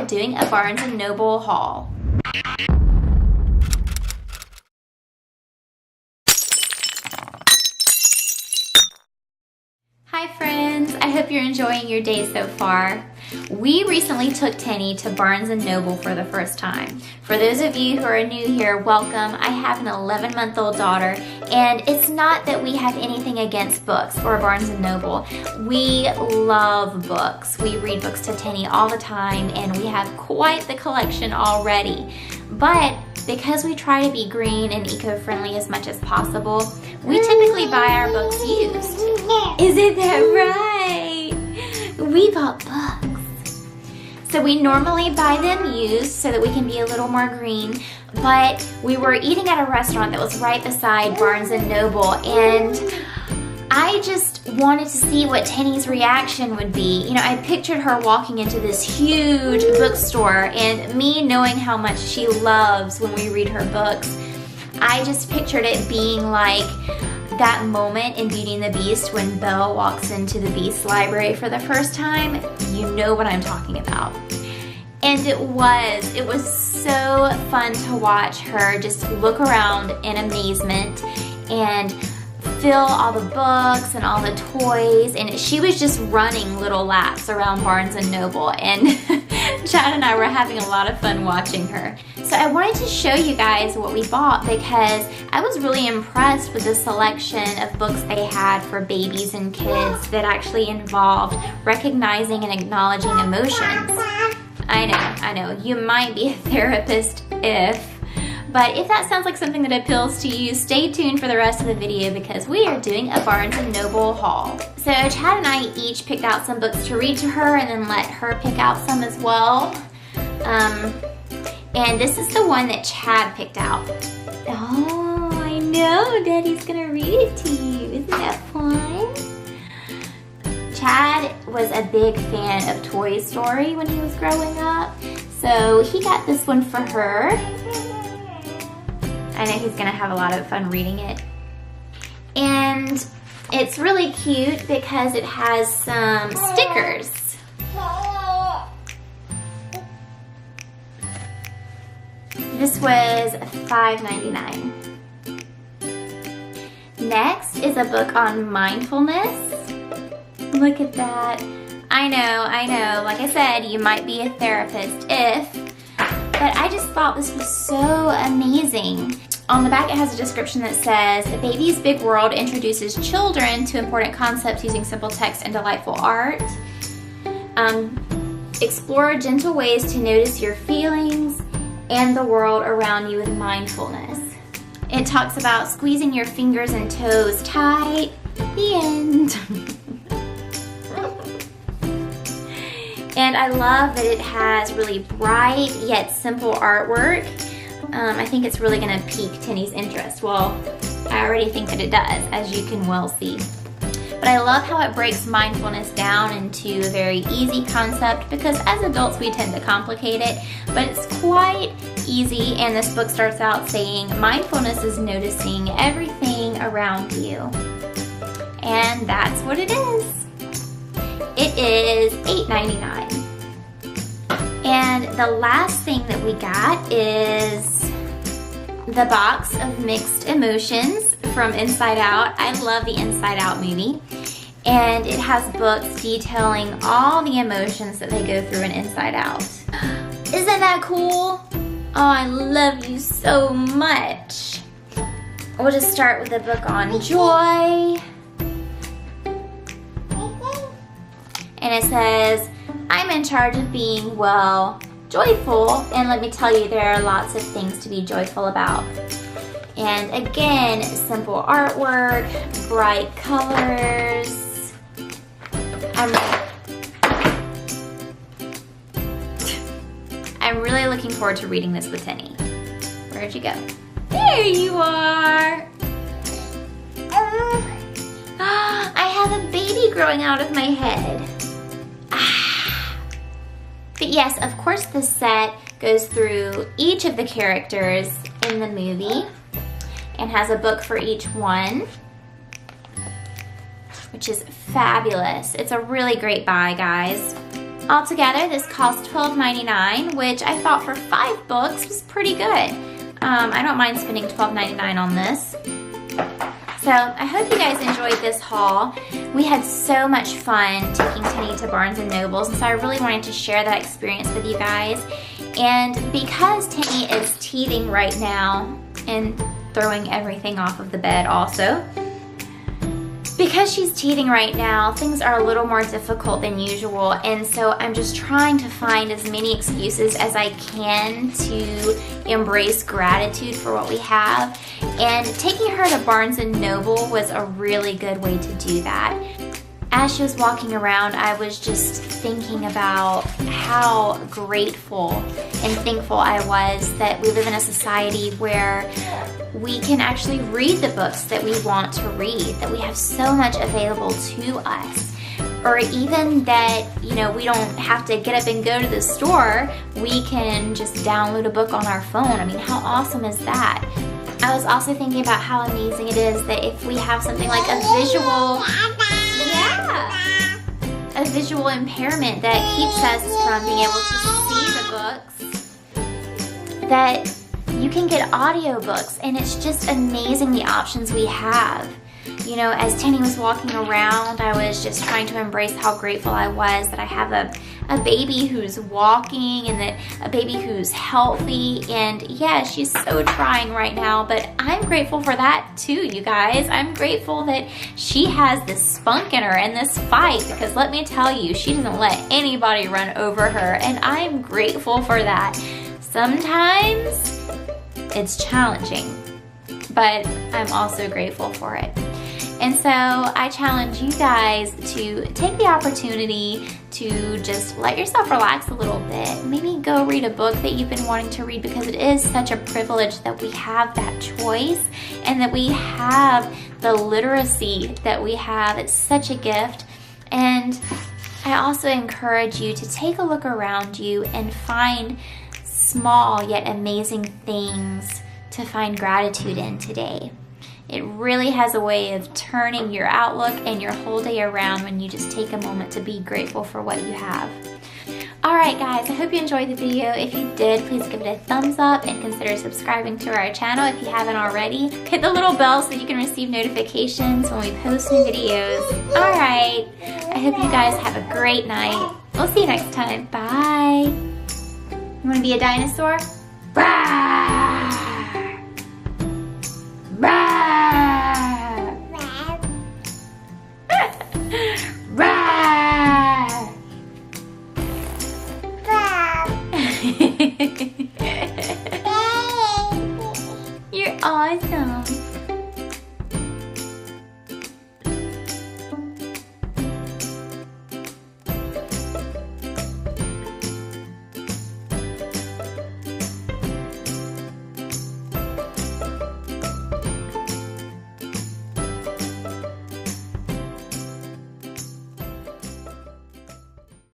are doing a Barnes and Noble haul. Hi friends, I hope you're enjoying your day so far. We recently took Tenny to Barnes and Noble for the first time. For those of you who are new here, welcome. I have an 11-month-old daughter, and it's not that we have anything against books or Barnes and Noble. We love books. We read books to Tenny all the time, and we have quite the collection already. But because we try to be green and eco-friendly as much as possible, we typically buy our books used. Isn't that right? We bought books. So we normally buy them used so that we can be a little more green, but we were eating at a restaurant that was right beside Barnes and Noble, and I just wanted to see what Tenny's reaction would be. You know, I pictured her walking into this huge bookstore, and me knowing how much she loves when we read her books, I just pictured it being like that moment in Beauty and the Beast when Belle walks into the Beast library for the first time. You know what I'm talking about. And it was so fun to watch her just look around in amazement and feel all the books and all the toys, and she was just running little laps around Barnes and Noble, and Chad and I were having a lot of fun watching her. So I wanted to show you guys what we bought because I was really impressed with the selection of books they had for babies and kids that actually involved recognizing and acknowledging emotions. I know, you might be a therapist but if that sounds like something that appeals to you, stay tuned for the rest of the video because we are doing a Barnes and Noble haul. So Chad and I each picked out some books to read to her and then let her pick out some as well. And this is the one that Chad picked out. Oh, I know, Daddy's gonna read it to you. Isn't that fun? Chad was a big fan of Toy Story when he was growing up, so he got this one for her. I know he's gonna have a lot of fun reading it. And it's really cute because it has some stickers. This was $5.99. Next is a book on mindfulness. Look at that. I know, like I said, you might be a therapist but I just thought this was so amazing. On the back it has a description that says, "A Baby's Big World introduces children to important concepts using simple text and delightful art. Explore gentle ways to notice your feelings and the world around you with mindfulness." It talks about squeezing your fingers and toes tight. The end. And I love that it has really bright yet simple artwork. I think it's really gonna pique Tenny's interest. Well, I already think that it does, as you can well see. But I love how it breaks mindfulness down into a very easy concept because as adults we tend to complicate it, but it's quite easy, and this book starts out saying, mindfulness is noticing everything around you. And that's what it is. It is $8.99. And the last thing that we got is the box of mixed emotions from Inside Out. I love the Inside Out movie. And it has books detailing all the emotions that they go through in Inside Out. Isn't that cool? Oh, I love you so much. We'll just start with a book on joy. And it says, "I'm in charge of being, well, joyful, and let me tell you, there are lots of things to be joyful about." And again, simple artwork, bright colors. I'm really looking forward to reading this with Tenny. Where'd you go? There you are! I have a baby growing out of my head. But yes, of course this set goes through each of the characters in the movie and has a book for each one, which is fabulous. It's a really great buy, guys. Altogether, this cost $12.99, which I thought for 5 books was pretty good. I don't mind spending $12.99 on this. So I hope you guys enjoyed this haul. We had so much fun taking Tenny to Barnes and Noble, and so I really wanted to share that experience with you guys. And because Tenny is teething right now and throwing everything off of the bed also, because she's teething right now, things are a little more difficult than usual, and so I'm just trying to find as many excuses as I can to embrace gratitude for what we have. And taking her to Barnes and Noble was a really good way to do that. As she was walking around, I was just thinking about how grateful and thankful I was that we live in a society where we can actually read the books that we want to read, that we have so much available to us. Or even that, you know, we don't have to get up and go to the store. We can just download a book on our phone. I mean, how awesome is that? I was also thinking about how amazing it is that if we have something like a visual impairment that keeps us from being able to see the books, that you can get audiobooks, and it's just amazing the options we have. You know, as Tenny was walking around, I was just trying to embrace how grateful I was that I have a baby who's walking and that a baby who's healthy. And yeah, she's so trying right now, but I'm grateful for that too, you guys. I'm grateful that she has this spunk in her and this fight, because let me tell you, she doesn't let anybody run over her, and I'm grateful for that. Sometimes it's challenging, but I'm also grateful for it. And so I challenge you guys to take the opportunity to just let yourself relax a little bit. Maybe go read a book that you've been wanting to read, because it is such a privilege that we have that choice and that we have the literacy that we have. It's such a gift. And I also encourage you to take a look around you and find small yet amazing things to find gratitude in today. It really has a way of turning your outlook and your whole day around when you just take a moment to be grateful for what you have. Alright guys, I hope you enjoyed the video. If you did, please give it a thumbs up and consider subscribing to our channel if you haven't already. Hit the little bell so you can receive notifications when we post new videos. Alright, I hope you guys have a great night. We'll see you next time. Bye. You want to be a dinosaur?